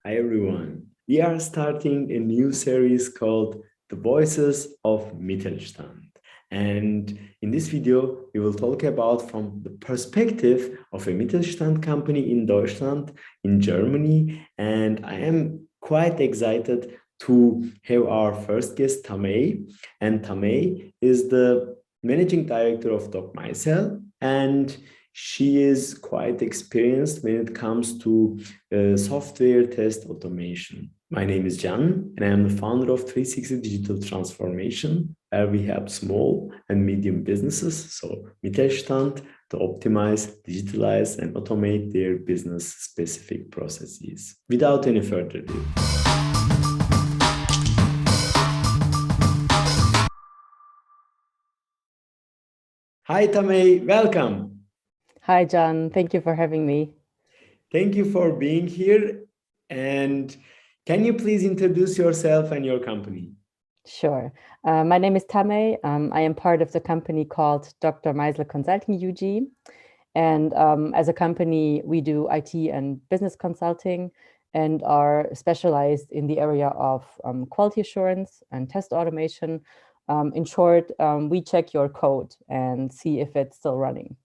Hi everyone. We are starting a new series called The Voices of Mittelstand. And in this video, we will talk about from the perspective of a Mittelstand company in Deutschland, in Germany. And I am quite excited to have our first guest, Tamey. And Tamey is the managing director of Doc Meisel, and she is quite experienced when it comes to software test automation. My name is Jan, and I am the founder of 360 Digital Transformation, where we help small and medium businesses, so Mittelstand, to optimize, digitalize, and automate their business-specific processes. Without any further ado. Hi, Tamey, welcome. Hi, John. Thank you for having me. Thank you for being here. And can you please introduce yourself and your company? Sure. My name is Tamey. I am part of the company called Dr. Meisel Consulting UG. And as a company, we do IT and business consulting and are specialized in the area of quality assurance and test automation. In short, we check your code and see if it's still running.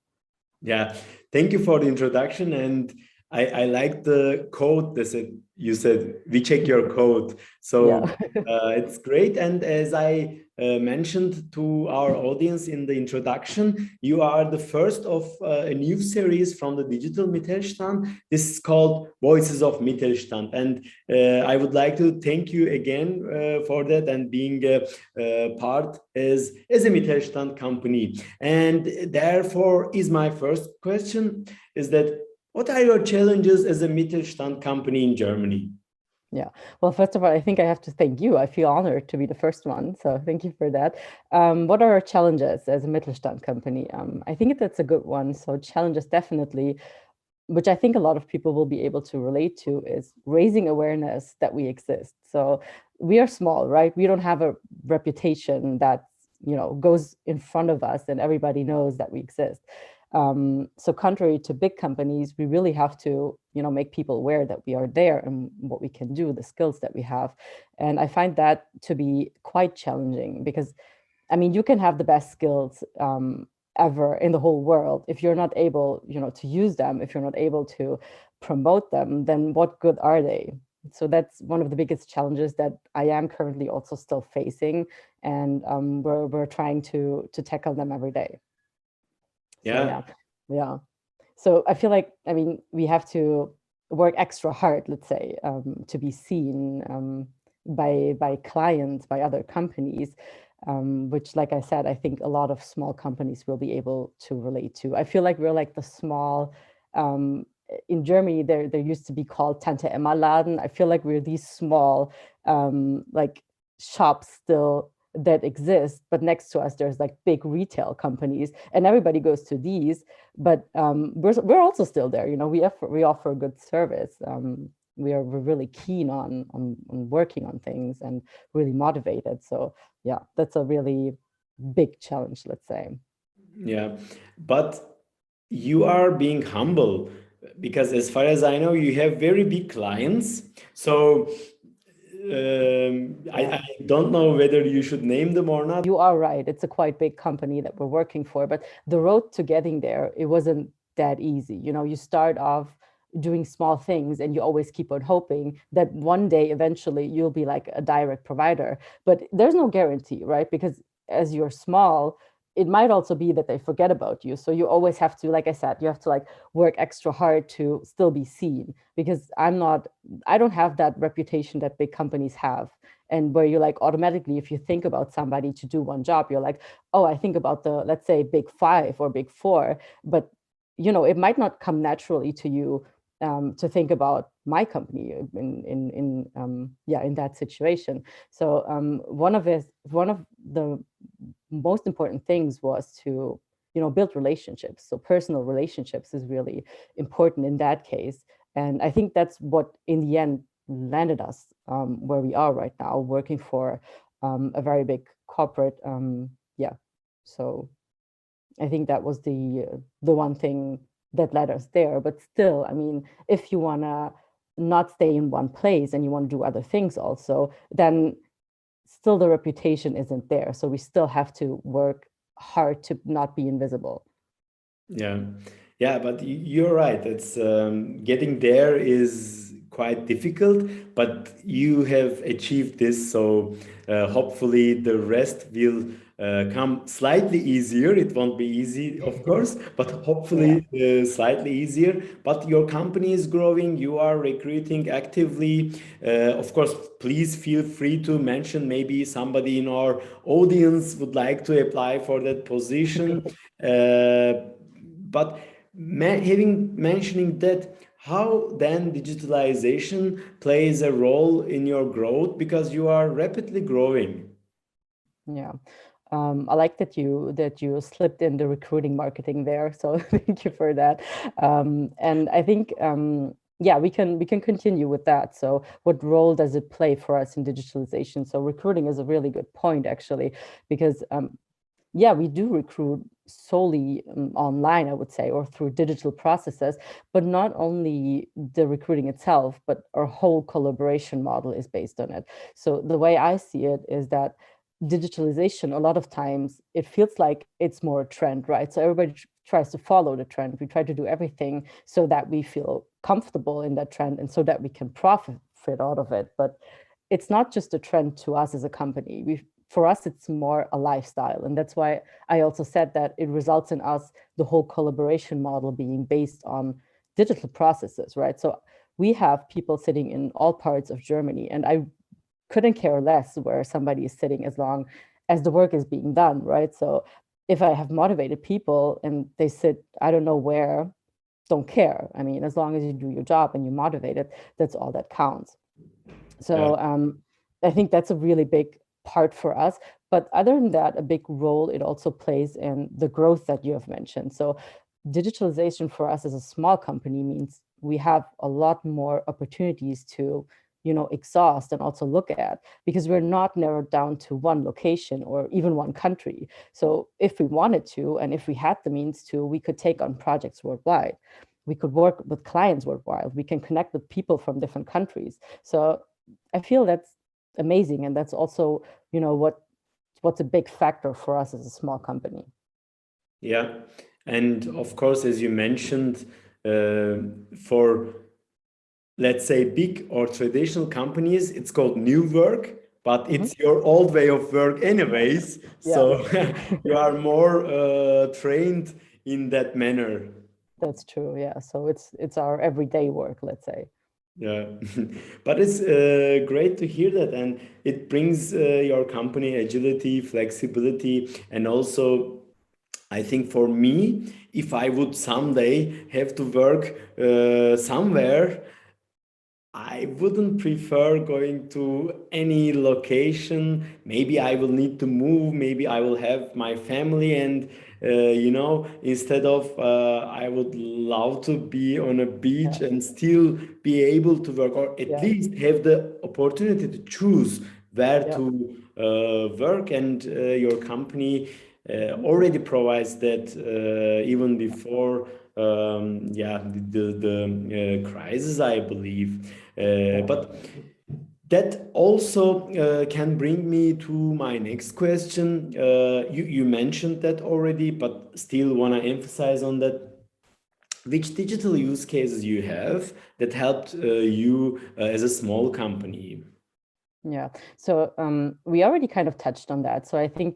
Yeah, thank you for the introduction. And I like the code that you said, we check your code. So it's great. And as I mentioned to our audience in the introduction, you are the first of a new series from the Digital Mittelstand. This is called Voices of Mittelstand. And I would like to thank you again for that and being a part as a Mittelstand company. And therefore is my first question is that what are your challenges as a Mittelstand company in Germany? Yeah, well, first of all, I think I have to thank you. I feel honored to be the first one. So thank you for that. What are our challenges as a Mittelstand company? I think that's a good one. So challenges definitely, which I think a lot of people will be able to relate to, is raising awareness that we exist. So we are small, right? We don't have a reputation that, goes in front of us and everybody knows that we exist. So contrary to big companies, we really have to, make people aware that we are there and what we can do, the skills that we have. And I find that to be quite challenging because, you can have the best skills ever in the whole world. If you're not able, to use them, if you're not able to promote them, then what good are they? So that's one of the biggest challenges that I am currently also still facing. And we're trying to tackle them every day. Yeah. Yeah. So I feel like, we have to work extra hard, let's say, to be seen by clients, by other companies, which, like I said, I think a lot of small companies will be able to relate to. I feel like we're like the small, in Germany, there used to be called Tante Emma Laden. I feel like we're these small, like shops still that exist, but next to us there's like big retail companies and everybody goes to these, but we're also still there. We offer good service. We're really keen on working on things and really motivated. So yeah, that's a really big challenge, let's say. Yeah, but you are being humble because as far as I know, you have very big clients. So I don't know whether you should name them or not. You are right. It's a quite big company that we're working for, but the road to getting there, it wasn't that easy. You start off doing small things and you always keep on hoping that one day eventually you'll be like a direct provider. But there's no guarantee, right? Because as you're small, it might also be that they forget about you. So you always have to, like I said, you have to like work extra hard to still be seen, because I don't have that reputation that big companies have. And where you like automatically, if you think about somebody to do one job, you're like, oh, I think about the, let's say, big five or big four, but it might not come naturally to you to think about my company in that situation. So one of the most important things was to build relationships. So personal relationships is really important in that case, and I think that's what in the end landed us where we are right now, working for a very big corporate. So I think that was the one thing that led us there. But still, if you want to not stay in one place and you want to do other things also, then still the reputation isn't there. So we still have to work hard to not be invisible. Yeah, yeah, but you're right. It's getting there is quite difficult, but you have achieved this. So hopefully the rest will come slightly easier. It won't be easy, of course, but Yeah. hopefully slightly easier. But your company is growing. You are recruiting actively. Of course, please feel free to mention maybe somebody in our audience would like to apply for that position. But having mentioning that, how then digitalization plays a role in your growth because you are rapidly growing? Yeah. I like that you slipped in the recruiting marketing there. So thank you for that. And I think yeah, we can continue with that. So what role does it play for us in digitalization? So recruiting is a really good point actually, because yeah, we do recruit solely online, I would say, or through digital processes, but not only the recruiting itself, but our whole collaboration model is based on it. So the way I see it is that digitalization, a lot of times it feels like it's more a trend, right? So everybody tries to follow the trend. We try to do everything so that we feel comfortable in that trend and so that we can profit out of it. But it's not just a trend to us as a company. For us, it's more a lifestyle. And that's why I also said that it results in us, the whole collaboration model being based on digital processes, right? So we have people sitting in all parts of Germany, and I couldn't care less where somebody is sitting as long as the work is being done, right? So if I have motivated people and they sit, I don't know where, don't care. I mean, as long as you do your job and you're motivated, that's all that counts. Yeah. So I think that's a really big part for us. But other than that, a big role it also plays in the growth that you have mentioned. So digitalization for us as a small company means we have a lot more opportunities to exhaust and also look at, because we're not narrowed down to one location or even one country. So if we wanted to, and if we had the means to, we could take on projects worldwide. We could work with clients worldwide. We can connect with people from different countries. So I feel that's amazing, and that's also what's a big factor for us as a small company. Yeah. And of course, as you mentioned, for let's say big or traditional companies, it's called new work, but Mhm. it's your old way of work anyways. Yeah, So you are more trained in that manner. that's true. Yeah, so it's our everyday work, let's say. Yeah, but it's great to hear that, and it brings your company agility, flexibility, and also I think for me, if I would someday have to work somewhere, I wouldn't prefer going to any location. Maybe I will need to move. Maybe I will have my family, and instead of I would love to be on a beach Yeah, and still be able to work, or at yeah, least have the opportunity to choose where yeah, to work. And your company already provides that even before yeah, the crisis, I believe. yeah. But that also can bring me to my next question. You mentioned that already, but still want to emphasize on that. Which digital use cases you have that helped you as a small company? Yeah. So we already kind of touched on that. So I think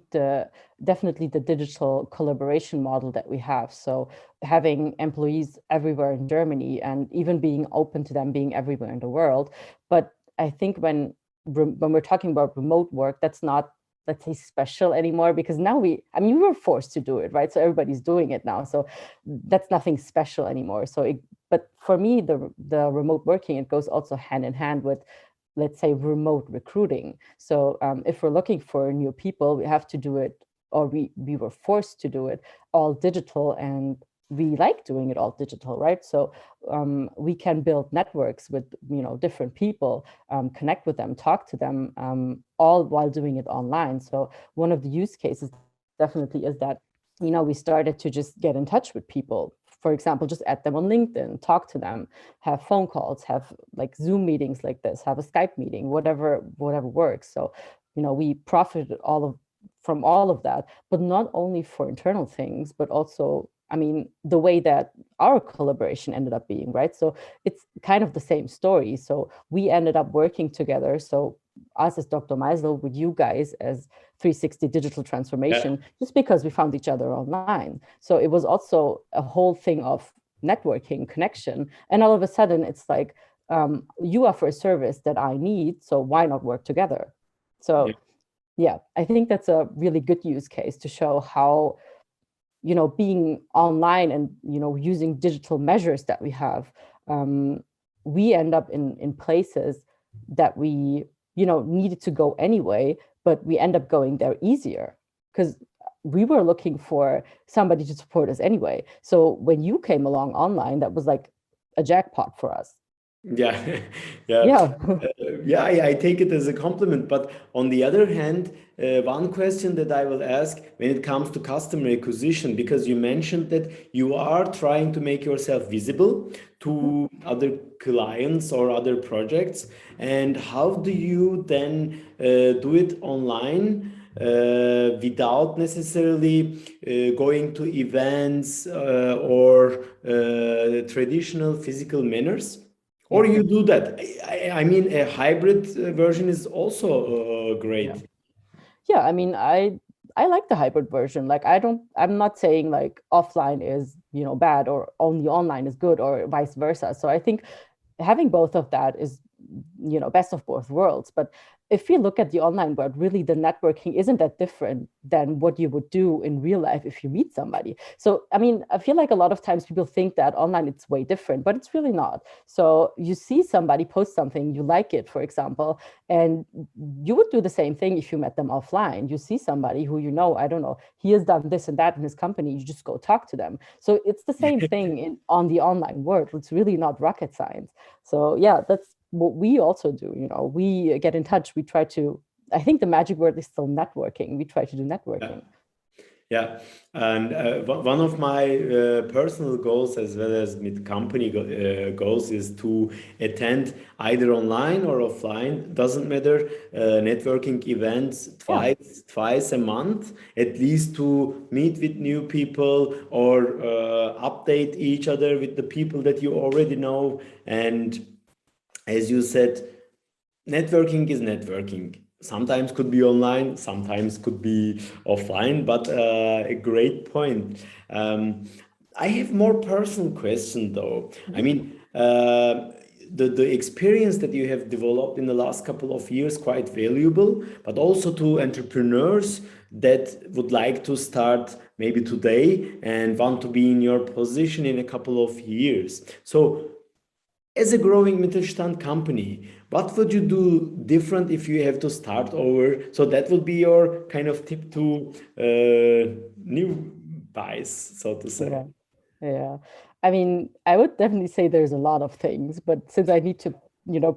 definitely the digital collaboration model that we have. So having employees everywhere in Germany and even being open to them being everywhere in the world. But I think when we're talking about remote work, that's not, let's say, special anymore, because now I mean, we were forced to do it, right? So everybody's doing it now. So that's nothing special anymore. But for me, the remote working, it goes also hand in hand with, let's say, remote recruiting. So if we're looking for new people, we have to do it, or we were forced to do it all digital, and we like doing it all digital, right? So we can build networks with different people, connect with them, talk to them, all while doing it online. So one of the use cases definitely is that we started to just get in touch with people for example, just add them on LinkedIn, talk to them, have phone calls, have like Zoom meetings like this, have a Skype meeting, whatever works. So, we profited from all of that, but not only for internal things, but also, the way that our collaboration ended up being, right? So it's kind of the same story. So we ended up working together. So us as Dr. Meisel with you guys as 360 Digital Transformation, just because we found each other online. So it was also a whole thing of networking, connection. And all of a sudden it's like, you offer a service that I need, so why not work together? So yeah, I think that's a really good use case to show how, being online and, using digital measures that we have, we end up in places that we, needed to go anyway, but we end up going there easier because we were looking for somebody to support us anyway. So when you came along online, that was like a jackpot for us. Yeah, yeah, Yeah. yeah. I take it as a compliment. But on the other hand, one question that I will ask when it comes to customer acquisition, because you mentioned that you are trying to make yourself visible to other clients or other projects, and how do you then do it online? Without necessarily going to events or traditional physical manners? Or Yeah. you do that. I mean, a hybrid version is also Yeah. great. Yeah, I like the hybrid version. Like I'm not saying like offline is, bad or only online is good or vice versa. So I think having both of that is, best of both worlds. But if you look at the online world, really the networking isn't that different than what you would do in real life if you meet somebody. So I feel like a lot of times people think that online it's way different, but it's really not. So you see somebody post something, you like it, for example, and you would do the same thing if you met them offline. You see somebody who, I don't know, he has done this and that in his company, you just go talk to them. So it's the same thing on the online world. It's really not rocket science. So yeah, that's what we also do. We get in touch. We try to, I think the magic word is still networking. We try to do Yeah. networking. Yeah, and one of my personal goals as well as with company goals is to attend either online or offline, doesn't matter, networking events Yeah. twice a month, at least to meet with new people or update each other with the people that you already know. And as you said, networking is networking. Sometimes could be online, sometimes could be offline, but a great point. Um, I have more personal question though. I Mhm. mean, the experience that you have developed in the last couple of years quite valuable, but also to entrepreneurs that would like to start maybe today and want to be in your position in a couple of years. So as a growing Mittelstand company, what would you do different if you have to start over? So that would be your kind of tip to new buys, so to say. Yeah. Yeah. I would definitely say there's a lot of things, but since I need to,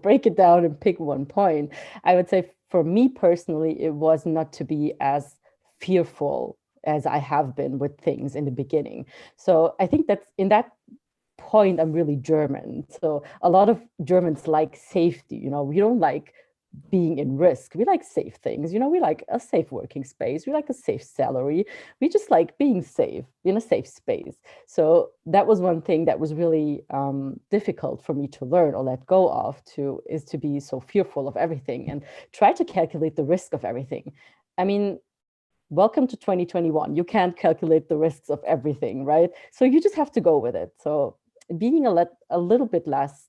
break it down and pick one point, I would say for me personally, it was not to be as fearful as I have been with things in the beginning. So I think that's in that point, I'm really German. So a lot of Germans like safety, we don't like being in risk. We like safe things, we like a safe working space, we like a safe salary. We just like being safe in a safe space. So that was one thing that was really difficult for me to learn or let go of, is to be so fearful of everything and try to calculate the risk of everything. I mean, welcome to 2021. You can't calculate the risks of everything, right? So you just have to go with it. So being a little bit less,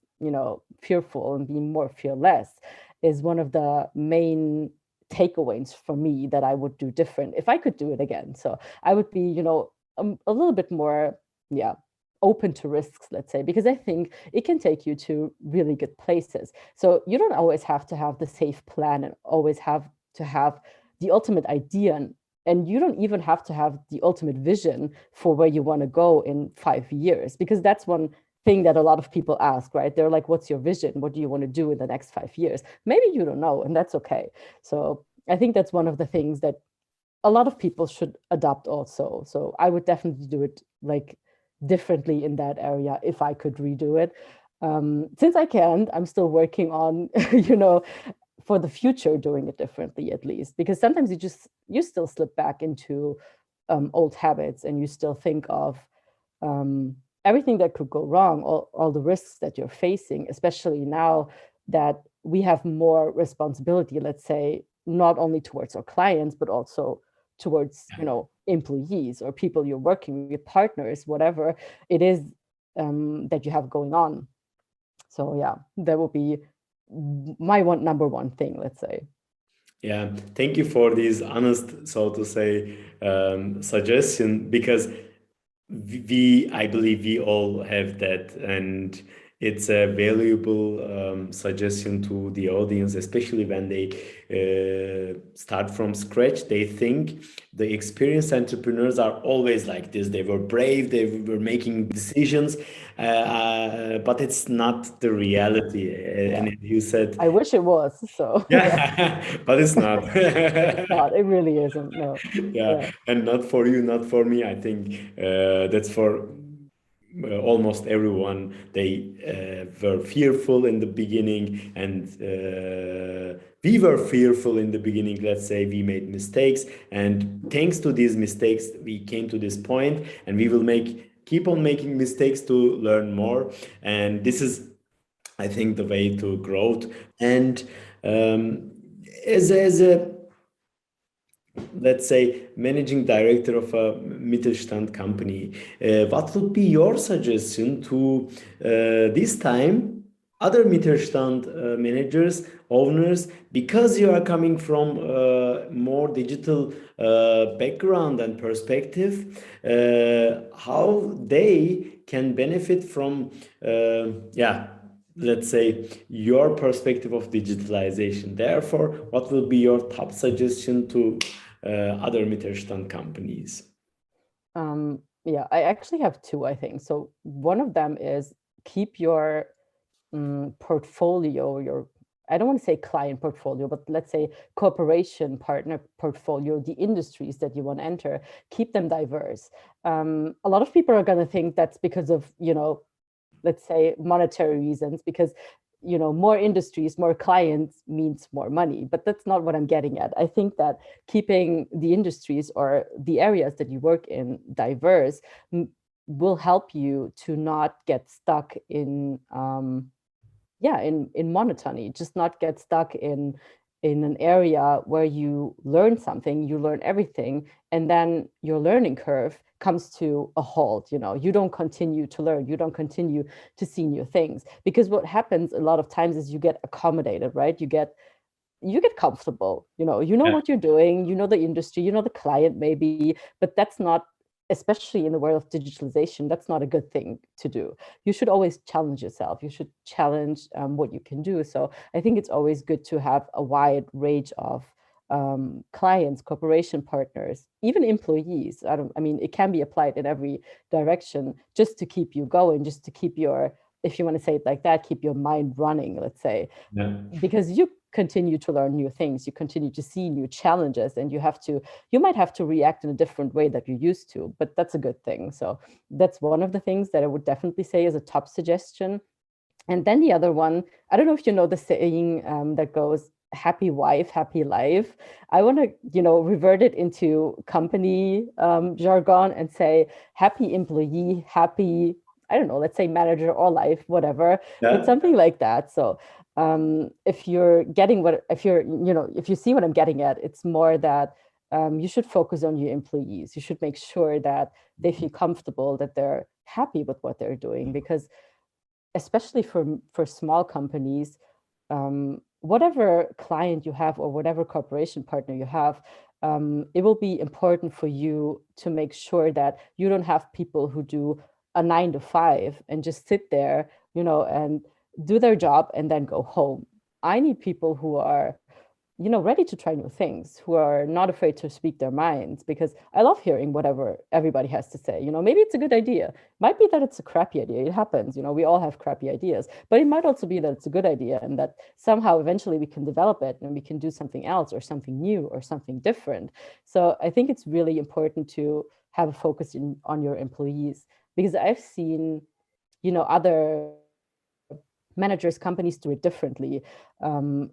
fearful and being more fearless is one of the main takeaways for me that I would do different if I could do it again. So I would be, a little bit more, yeah, open to risks, let's say, because I think it can take you to really good places. So you don't always have to have the safe plan and always have to have the ultimate idea, and you don't even have to have the ultimate vision for where you want to go in 5 years, because that's one thing that a lot of people ask, right? They're like, what's your vision? What do you want to do in the next 5 years? Maybe you don't know, and that's okay. So I think that's one of the things that a lot of people should adopt also. So I would definitely do it like differently in that area if I could redo it. Since I can't, I'm still working on, for the future, doing it differently at least, because sometimes you still slip back into old habits, and you still think of everything that could go wrong, all the risks that you're facing, especially now that we have more responsibility, let's say, not only towards our clients, but also towards, employees or people you're working with, partners, whatever it is that you have going on. So yeah, that would be my number one thing, let's say. Yeah, thank you for this honest, so to say, suggestion, because I believe we all have that, and it's a valuable suggestion to the audience, especially when they start from scratch. They think the experienced entrepreneurs are always like this. They were brave, they were making decisions, but it's not the reality. Yeah, And you said, I wish it was. So yeah, yeah, but it's not. it's not. It really isn't. No. Yeah, Yeah. and not for you, not for me. I think that's for almost everyone. They were fearful in the beginning, and we were fearful in the beginning. Let's say we made mistakes, and thanks to these mistakes, we came to this point, and we will keep on making mistakes to learn more. And this is, I think, the way to growth. And as a let's say, managing director of a Mittelstand company, what would be your suggestion to this time other Mittelstand managers, owners, because you are coming from more digital background and perspective, how they can benefit from, yeah, let's say, your perspective of digitalization. Therefore, what will be your top suggestion to other Mittelstand companies? Yeah, I actually have two, I think. So one of them is keep your portfolio, I don't want to say client portfolio, but let's say cooperation partner portfolio, the industries that you want to enter, keep them diverse. A lot of people are going to think that's because of, let's say monetary reasons, because more industries, more clients means more money, but that's not what I'm getting at. I think that keeping the industries or the areas that you work in diverse will help you to not get stuck in in monotony, just not get stuck in an area where you learn something, you learn everything, and then your learning curve comes to a halt. You don't continue to learn, you don't continue to see new things, because what happens a lot of times is you get accommodated, right? You get comfortable, you know Yeah. what you're doing, you know the industry, you know the client maybe, but that's not, especially in the world of digitalization, that's not a good thing to do. You should always challenge yourself, you should challenge what you can do. So I think it's always good to have a wide range of clients, cooperation partners, even employees. I mean, it can be applied in every direction, just to keep you going, just to keep your, if you want to say it like that, keep your mind running, let's say, Yeah. because you continue to learn new things, you continue to see new challenges, and you might have to react in a different way that you used to, but that's a good thing. So that's one of the things that I would definitely say is a top suggestion. And then the other one, I don't know if you know the saying that goes, happy wife, happy life. I want to, revert it into company jargon and say happy employee, happy, I don't know, let's say manager or life, whatever, but Yeah. something like that. So if you're getting if you're, if you see what I'm getting at, it's more that you should focus on your employees. You should make sure that they feel comfortable, that they're happy with what they're doing, because especially for small companies, whatever client you have or whatever corporation partner you have, it will be important for you to make sure that you don't have people who do a 9 to 5 and just sit there, and do their job and then go home. I need people who are, ready to try new things, who are not afraid to speak their minds, because I love hearing whatever everybody has to say. Maybe it's a good idea. Might be that it's a crappy idea. It happens. We all have crappy ideas, but it might also be that it's a good idea, and that somehow eventually we can develop it and we can do something else or something new or something different. So I think it's really important to have a focus on your employees. because I've seen, other managers, companies do it differently.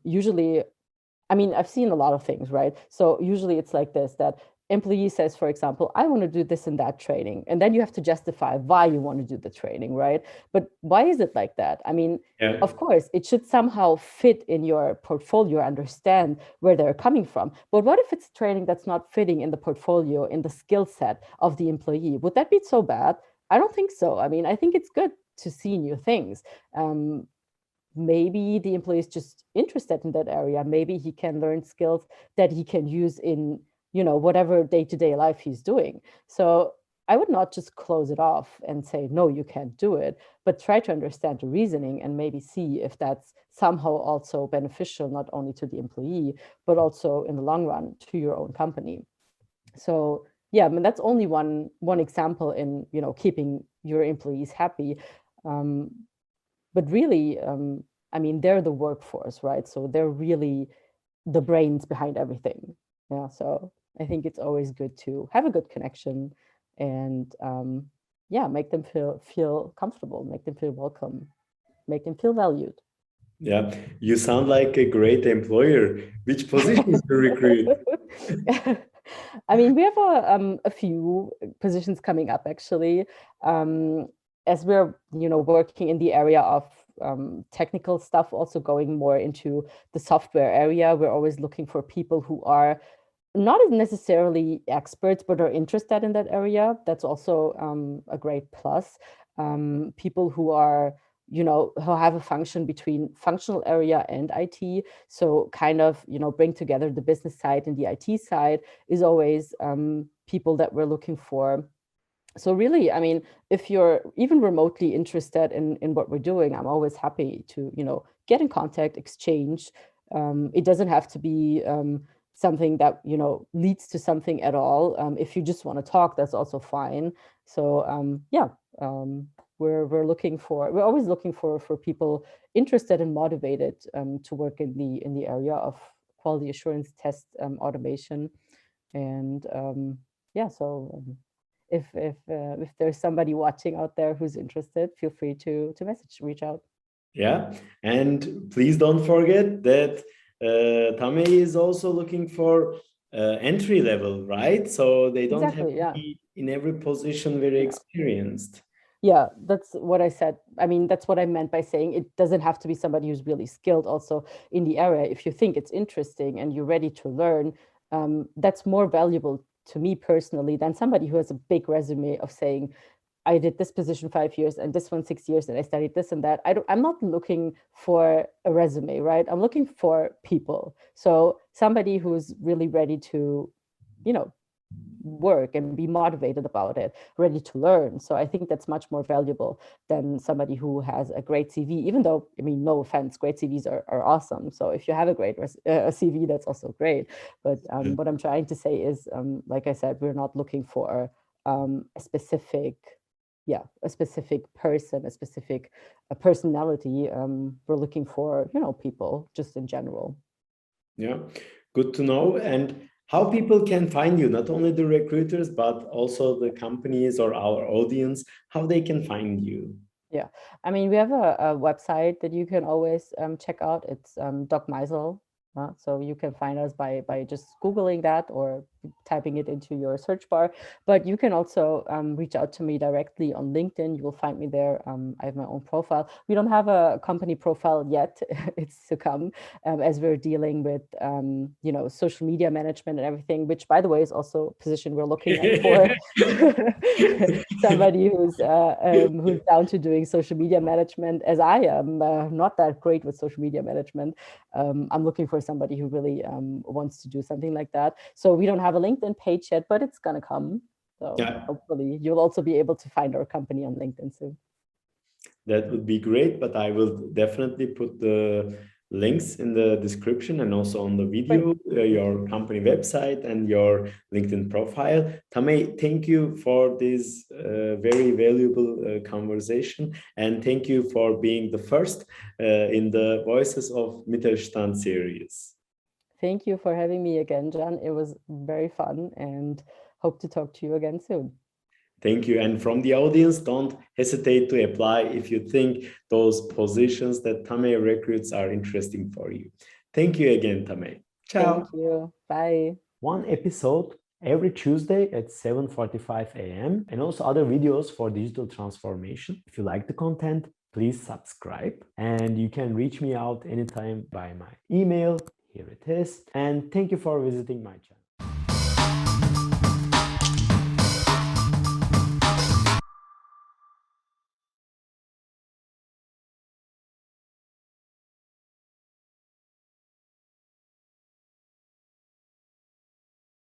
Usually, I mean, I've seen a lot of things, right? So usually it's like this, that employee says, for example, I want to do this and that training. And then you have to justify why you want to do the training, right? But why is it like that? I mean, Yeah. of course, it should somehow fit in your portfolio, understand where they're coming from. But what if it's training that's not fitting in the portfolio, in the skill set of the employee? Would that be so bad? I don't think so. I mean, I think it's good to see new things. Maybe the employee is just interested in that area. Maybe he can learn skills that he can use in, whatever day-to-day life he's doing. So I would not just close it off and say, no, you can't do it, but try to understand the reasoning and maybe see if that's somehow also beneficial, not only to the employee, but also in the long run to your own company. So yeah, I mean, that's only one example in, keeping your employees happy. Um, but really, I mean, they're the workforce, right? So they're really the brains behind everything. Yeah. So I think it's always good to have a good connection and yeah, make them feel comfortable, make them feel welcome, make them feel valued. Yeah, you sound like a great employer. Which positions you recruit? I mean, we have a few positions coming up actually. As we're, working in the area of technical stuff, also going more into the software area. We're always looking for people who are not necessarily experts, but are interested in that area. That's also a great plus. People who are, who have a function between functional area and IT. So kind of, bring together the business side and the IT side is always people that we're looking for. So really, I mean, if you're even remotely interested in what we're doing, I'm always happy to, get in contact, exchange. It doesn't have to be something that, leads to something at all. If you just want to talk, that's also fine. So yeah, we're always looking for people interested and motivated to work in the area of quality assurance test automation. And yeah, so if there's somebody watching out there who's interested, feel free to reach out. Yeah, and please don't forget that Tamey is also looking for entry level, right? So they don't have Exactly. to Yeah. be in every position very Yeah. experienced. Yeah, that's what I said. I mean, that's what I meant by saying it doesn't have to be somebody who's really skilled also in the area. If you think it's interesting and you're ready to learn, that's more valuable to me personally than somebody who has a big resume of saying, I did this position 5 years and this one 6 years and I studied this and that. I'm not looking for a resume, right? I'm looking for people. So somebody who's really ready to, you know, work and be motivated about it, ready to learn. So I think that's much more valuable than somebody who has a great CV, even though, I mean, no offense, great CVs are awesome. So if you have a great CV, that's also great. But what I'm trying to say is, like I said, we're not looking for a specific, a specific person, a specific personality. We're looking for, people just in general. Yeah, good to know. And how people can find you, not only the recruiters, but also the companies or our audience, how they can find you. Yeah, I mean, we have a website that you can always check out. It's Doc Meisel. So you can find us by just Googling that or typing it into your search bar. But you can also reach out to me directly on LinkedIn. You will find me there. I have my own profile. We don't have a company profile yet. It's to come as we're dealing with, social media management and everything, which, by the way, is also a position we're looking at for somebody who's down to doing social media management, as I am. Not that great with social media management. I'm looking for somebody who really wants to do something like that. So we don't have a LinkedIn page yet, but it's gonna come. So Yeah, hopefully you'll also be able to find our company on LinkedIn soon. that would be great, but I will definitely put the links in the description and also on the Great. video, your company website and your LinkedIn profile. Tamey, thank you for this very valuable conversation, and thank you for being the first in the Voices of Mittelstand series. Thank you for having me again, John. It was very fun and hope to talk to you again soon. Thank you. And from the audience, don't hesitate to apply if you think those positions that Tamey recruits are interesting for you. Thank you again, Tamey. Ciao. Thank you. Bye. One episode every Tuesday at 7:45 a.m. and also other videos for digital transformation. If you like the content, please subscribe, and you can reach me out anytime by my email. Here it is. And thank you for visiting my channel.